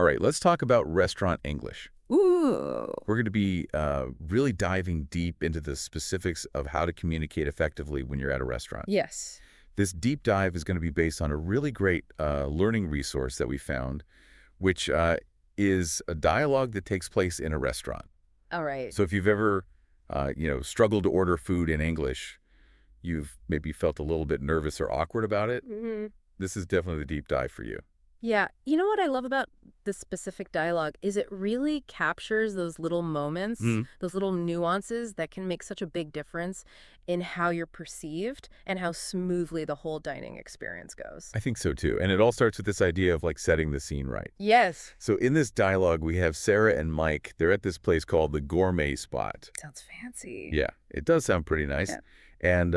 All right, let's talk about restaurant English. Ooh. We're going to be really diving deep into the specifics of how to communicate effectively when you're at a restaurant. Yes. This deep dive is going to be based on a really great learning resource that we found, which is a dialogue that takes place in a restaurant. All right. So if you've ever, struggled to order food in English, you've maybe felt a little bit nervous or awkward about it, this is definitely the deep dive for you. Yeah. You know what I love about this specific dialogue is it really captures those little moments, those little nuances that can make such a big difference in how you're perceived and how smoothly the whole dining experience goes. I think so too. And it all starts with this idea of like setting the scene right. Yes. So in this dialogue, we have Sarah and Mike. They're at this place called the Gourmet Spot. Sounds fancy. Yeah, it does sound pretty nice. Yeah. And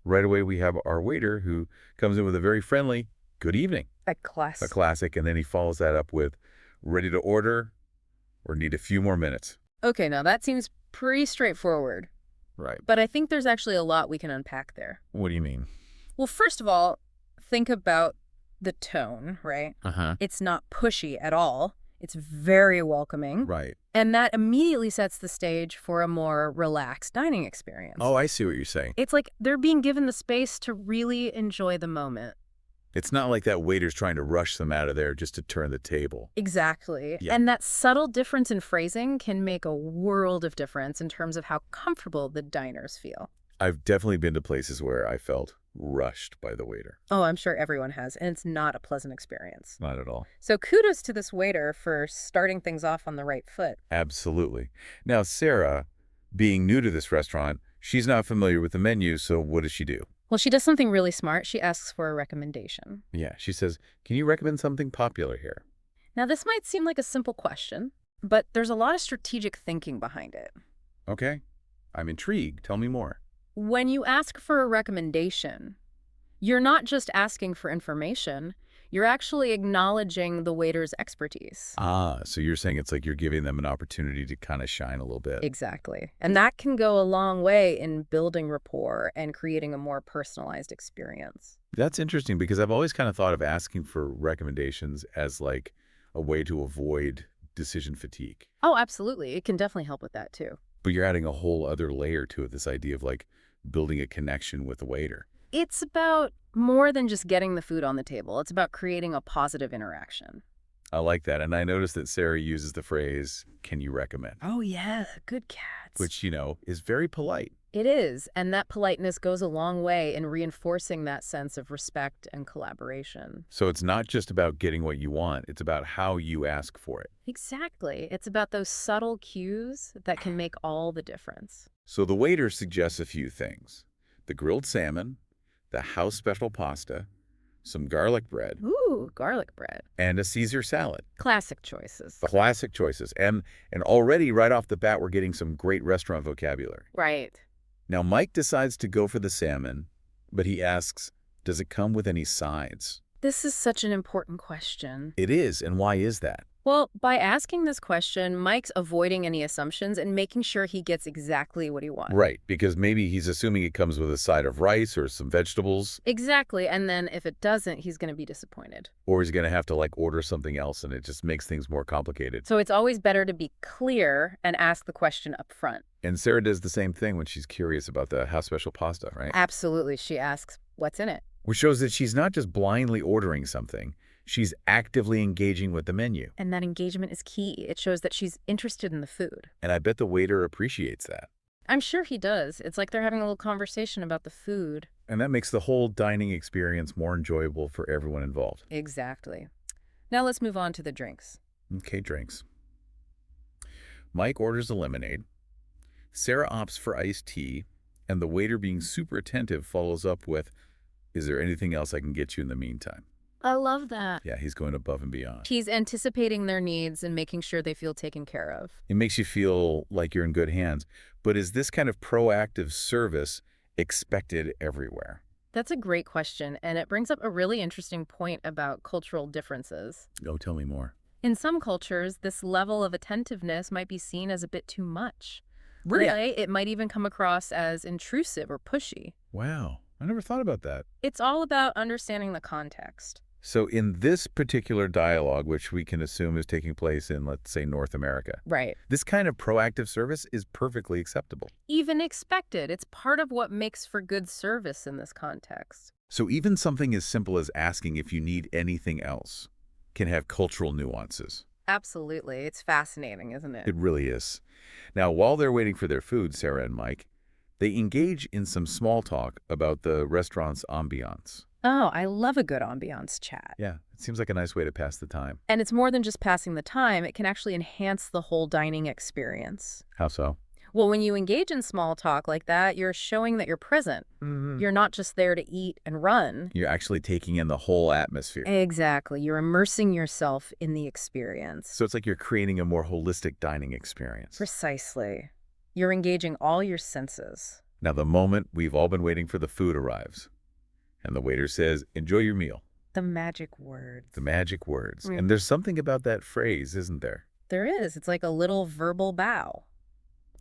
right away, we have our waiter who comes in with a very friendly, good evening. A class. A classic. And then he follows that up with, ready to order or need a few more minutes. Okay, now that seems pretty straightforward. Right. But I think there's actually a lot we can unpack there. What do you mean? Well, first of all, think about the tone, right? Uh-huh. It's not pushy at all. It's very welcoming. Right. And that immediately sets the stage for a more relaxed dining experience. Oh, I see what you're saying. It's like they're being given the space to really enjoy the moment. It's not like that waiter's trying to rush them out of there just to turn the table. Exactly. Yeah. And that subtle difference in phrasing can make a world of difference in terms of how comfortable the diners feel. I've definitely been to places where I felt rushed by the waiter. Oh, I'm sure everyone has, and it's not a pleasant experience. Not at all. So kudos to this waiter for starting things off on the right foot. Absolutely. Now, Sarah, being new to this restaurant, she's not familiar with the menu, so what does she do? Well, she does something really smart. She asks for a recommendation. Yeah, she says, can you recommend something popular here? Now, this might seem like a simple question, but there's a lot of strategic thinking behind it. Okay, I'm intrigued. Tell me more. When you ask for a recommendation, you're not just asking for information, you're actually acknowledging the waiter's expertise. Ah, so you're saying it's like you're giving them an opportunity to kind of shine a little bit. Exactly. And that can go a long way in building rapport and creating a more personalized experience. That's interesting because I've always kind of thought of asking for recommendations as like a way to avoid decision fatigue. Oh, absolutely. It can definitely help with that too. But you're adding a whole other layer to it, this idea of like building a connection with the waiter. It's about more than just getting the food on the table. It's about creating a positive interaction. I like that. And I noticed that Sarah uses the phrase, can you recommend? Oh, yeah. Good cats. Which, is very polite. It is. And that politeness goes a long way in reinforcing that sense of respect and collaboration. So it's not just about getting what you want. It's about how you ask for it. Exactly. It's about those subtle cues that can make all the difference. So the waiter suggests a few things. The grilled salmon, the house special pasta, some garlic bread, Ooh, garlic bread. and a Caesar salad. Classic choices. Classic choices. And already right off the bat, we're getting some great restaurant vocabulary. Right. Now, Mike decides to go for the salmon, but he asks, does it come with any sides? This is such an important question. It is, and why is that? Well, by asking this question, Mike's avoiding any assumptions and making sure he gets exactly what he wants. Right, because maybe he's assuming it comes with a side of rice or some vegetables. Exactly, and then if it doesn't, he's going to be disappointed. Or he's going to have to like order something else, and it just makes things more complicated. So it's always better to be clear and ask the question up front. And Sarah does the same thing when she's curious about the house special pasta, right? Absolutely. She asks, what's in it? Which shows that she's not just blindly ordering something. She's actively engaging with the menu. And that engagement is key. It shows that she's interested in the food. And I bet the waiter appreciates that. I'm sure he does. It's like they're having a little conversation about the food. And that makes the whole dining experience more enjoyable for everyone involved. Exactly. Now let's move on to the drinks. Okay, drinks. Mike orders a lemonade. Sarah opts for iced tea. And the waiter, being super attentive, follows up with, is there anything else I can get you in the meantime? I love that. Yeah, he's going above and beyond. He's anticipating their needs and making sure they feel taken care of. It makes you feel like you're in good hands. But is this kind of proactive service expected everywhere? That's a great question, and it brings up a really interesting point about cultural differences. Oh, tell me more. In some cultures, this level of attentiveness might be seen as a bit too much. Really? Right? It might even come across as intrusive or pushy. Wow, I never thought about that. It's all about understanding the context. So in this particular dialogue, which we can assume is taking place in, let's say, North America, Right. this kind of proactive service is perfectly acceptable. Even expected. It's part of what makes for good service in this context. So even something as simple as asking if you need anything else can have cultural nuances. Absolutely. It's fascinating, isn't it? It really is. Now, while they're waiting for their food, Sarah and Mike, they engage in some small talk about the restaurant's ambiance. Oh, I love a good ambiance chat. Yeah, it seems like a nice way to pass the time. And it's more than just passing the time. It can actually enhance the whole dining experience. How so? Well, when you engage in small talk like that, you're showing that you're present. You're not just there to eat and run. You're actually taking in the whole atmosphere. Exactly. You're immersing yourself in the experience. So it's like you're creating a more holistic dining experience. Precisely. You're engaging all your senses. Now, the moment we've all been waiting for the food arrives, and the waiter says, "Enjoy your meal." The magic words. The magic words. Mm. And there's something about that phrase, isn't there? There is. It's like a little verbal bow.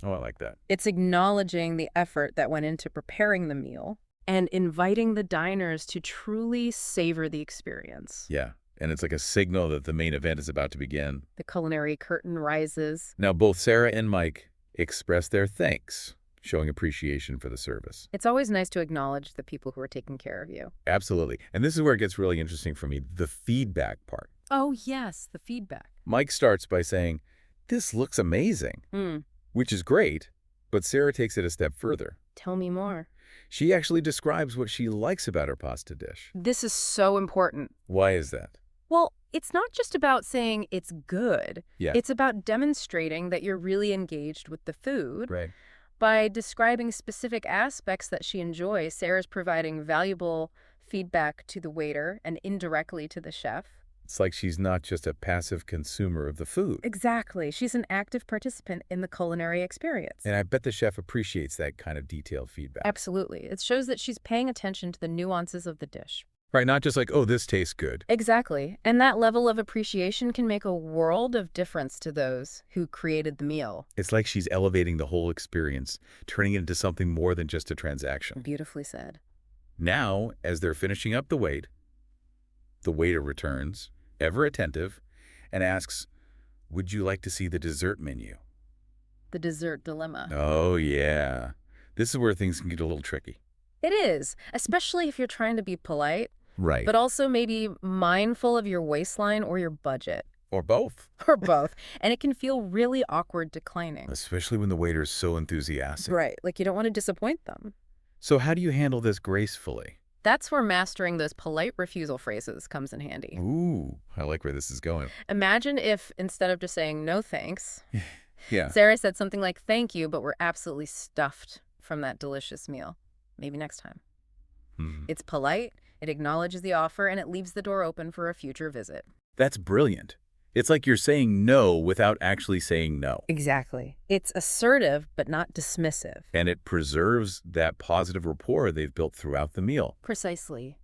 Oh, I like that. It's acknowledging the effort that went into preparing the meal and inviting the diners to truly savor the experience. Yeah. And it's like a signal that the main event is about to begin. The culinary curtain rises. Now, both Sarah and Mike express their thanks, showing appreciation for the service. It's always nice to acknowledge the people who are taking care of you. Absolutely. And this is where it gets really interesting for me, the feedback part. Oh, yes, the feedback. Mike starts by saying, "This looks amazing," which is great, but Sarah takes it a step further. Tell me more. She actually describes what she likes about her pasta dish. This is so important. Why is that? Well, it's not just about saying it's good. Yeah. It's about demonstrating that you're really engaged with the food. Right. By describing specific aspects that she enjoys, Sarah's providing valuable feedback to the waiter and indirectly to the chef. It's like she's not just a passive consumer of the food. Exactly. She's an active participant in the culinary experience. And I bet the chef appreciates that kind of detailed feedback. Absolutely. It shows that she's paying attention to the nuances of the dish. Right, not just like, "Oh, this tastes good." Exactly. And that level of appreciation can make a world of difference to those who created the meal. It's like she's elevating the whole experience, turning it into something more than just a transaction. Beautifully said. Now, as they're finishing up the wait, the waiter returns, ever attentive, and asks, "Would you like to see the dessert menu?" The dessert dilemma. Oh, yeah. This is where things can get a little tricky. It is, especially if you're trying to be polite, Right. but also maybe mindful of your waistline or your budget, Or both. or both. And it can feel really awkward declining. Especially when the waiter is so enthusiastic. Right, like you don't want to disappoint them. So how do you handle this gracefully? That's where mastering those polite refusal phrases comes in handy. Ooh, I like where this is going. Imagine if, instead of just saying no thanks, Yeah. Sarah said something like, "Thank you, but we're absolutely stuffed from that delicious meal. Maybe next time." It's polite, it acknowledges the offer, and it leaves the door open for a future visit. That's brilliant. It's like you're saying no without actually saying no. Exactly. It's assertive, but not dismissive. And it preserves that positive rapport they've built throughout the meal. Precisely.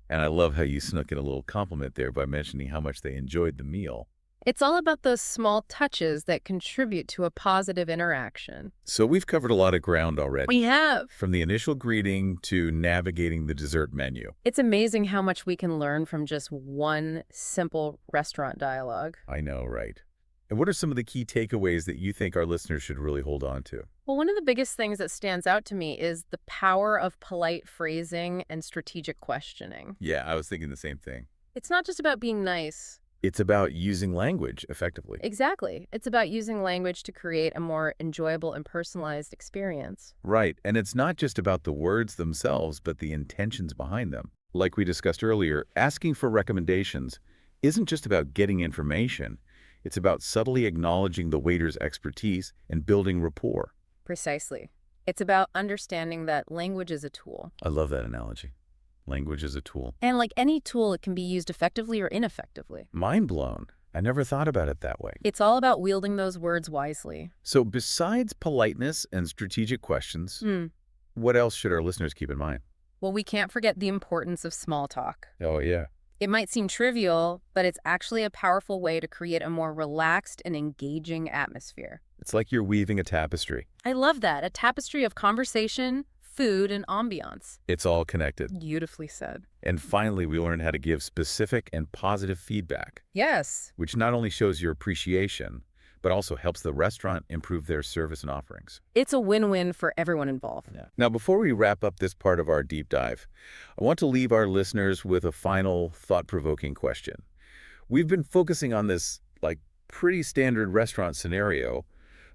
And I love how you snuck in a little compliment there by mentioning how much they enjoyed the meal. It's all about those small touches that contribute to a positive interaction. So we've covered a lot of ground already. We have. From the initial greeting to navigating the dessert menu. It's amazing how much we can learn from just one simple restaurant dialogue. I know, right? And what are some of the key takeaways that you think our listeners should really hold on to? Well, one of the biggest things that stands out to me is the power of polite phrasing and strategic questioning. Yeah, I was thinking the same thing. It's not just about being nice. It's about using language effectively. Exactly. It's about using language to create a more enjoyable and personalized experience. Right, and it's not just about the words themselves, but the intentions behind them. Like we discussed earlier, asking for recommendations isn't just about getting information. It's about subtly acknowledging the waiter's expertise and building rapport. Precisely. It's about understanding that language is a tool. I love that analogy. Language is a tool. And like any tool, it can be used effectively or ineffectively. Mind blown. I never thought about it that way. It's all about wielding those words wisely. So besides politeness and strategic questions, what else should our listeners keep in mind? Well, we can't forget the importance of small talk. Oh, yeah. It might seem trivial, but it's actually a powerful way to create a more relaxed and engaging atmosphere. It's like you're weaving a tapestry. I love that. A tapestry of conversation, food, and ambiance. It's all connected. Beautifully said. And finally, we learned how to give specific and positive feedback, Yes. which not only shows your appreciation, but also helps the restaurant improve their service and offerings. It's a win-win for everyone involved. Yeah. Now, before we wrap up this part of our deep dive, I want to leave our listeners with a final thought-provoking question. We've been focusing on this, pretty standard restaurant scenario,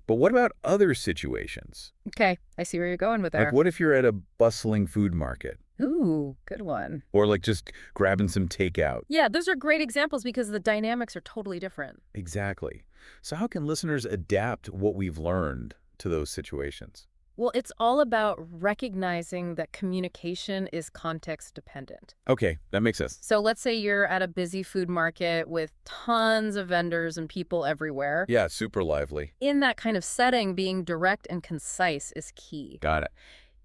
but what about other situations? Okay, I see where you're going with there. What if you're at a bustling food market? Ooh, good one. Or just grabbing some takeout? Yeah, those are great examples because the dynamics are totally different. Exactly. So how can listeners adapt what we've learned to those situations? Well, it's all about recognizing that communication is context dependent. Okay, that makes sense. So let's say you're at a busy food market with tons of vendors and people everywhere. Yeah, super lively. In that kind of setting, being direct and concise is key. Got it.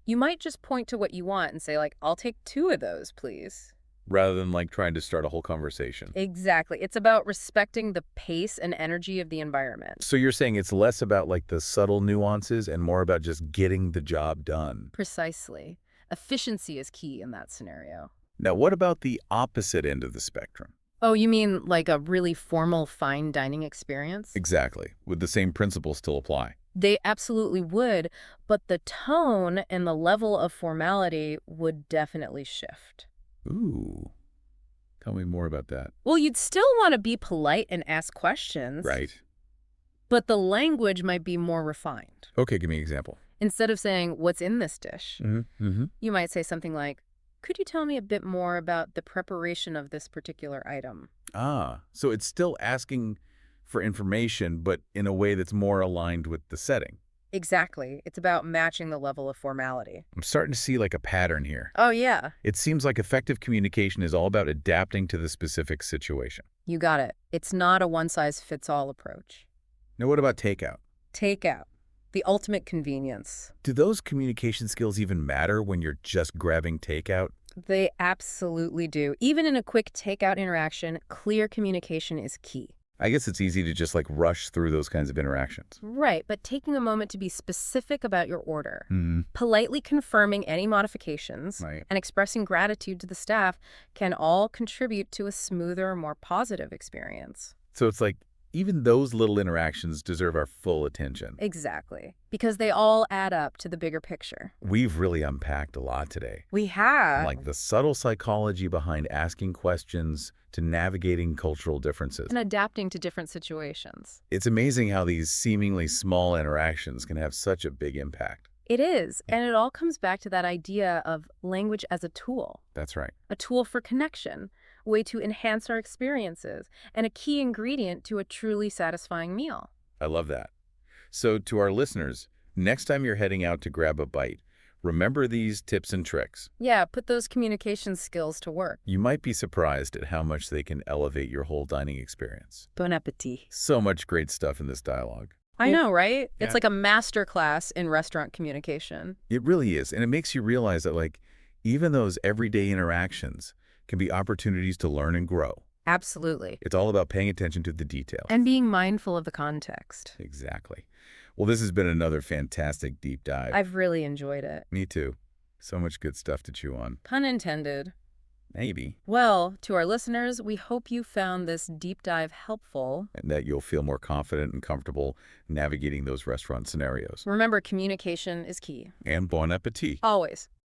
You might just point to what you want and say, I'll take 2 of those, please. Rather than trying to start a whole conversation. Exactly. It's about respecting the pace and energy of the environment. So you're saying it's less about the subtle nuances and more about just getting the job done. Precisely. Efficiency is key in that scenario. Now, what about the opposite end of the spectrum? Oh, you mean like a really formal fine dining experience? Exactly. Would the same principles still apply? They absolutely would, but the tone and the level of formality would definitely shift. Ooh. Tell me more about that. Well, you'd still want to be polite and ask questions. Right. But the language might be more refined. Okay, give me an example. Instead of saying, "What's in this dish?" Mm-hmm. you might say something like, "Could you tell me a bit more about the preparation of this particular item?" Ah, so it's still asking for information, but in a way that's more aligned with the setting. Exactly. It's about matching the level of formality. I'm starting to see a pattern here. Oh, yeah. It seems like effective communication is all about adapting to the specific situation. You got it. It's not a one-size-fits-all approach. Now, what about takeout? Takeout. The ultimate convenience. Do those communication skills even matter when you're just grabbing takeout? They absolutely do. Even in a quick takeout interaction, clear communication is key. I guess it's easy to just rush through those kinds of interactions. Right, but taking a moment to be specific about your order, Mm-hmm. politely confirming any modifications, Right. and expressing gratitude to the staff can all contribute to a smoother, more positive experience. So it's even those little interactions deserve our full attention. Exactly, because they all add up to the bigger picture. We've really unpacked a lot today. We have. The subtle psychology behind asking questions to navigating cultural differences. And adapting to different situations. It's amazing how these seemingly small interactions can have such a big impact. It is, and it all comes back to that idea of language as a tool. That's right. A tool for connection, a way to enhance our experiences, and a key ingredient to a truly satisfying meal. I love that. So to our listeners, next time you're heading out to grab a bite, remember these tips and tricks. Yeah, put those communication skills to work. You might be surprised at how much they can elevate your whole dining experience. Bon appetit. So much great stuff in this dialogue. I know, right? Yeah. It's like a master class in restaurant communication. It really is. And it makes you realize that even those everyday interactions can be opportunities to learn and grow. Absolutely. It's all about paying attention to the details. And being mindful of the context. Exactly. Well, this has been another fantastic deep dive. I've really enjoyed it. Me too. So much good stuff to chew on. Pun intended. Maybe. Well, to our listeners, we hope you found this deep dive helpful. And that you'll feel more confident and comfortable navigating those restaurant scenarios. Remember, communication is key. And bon appetit. Always.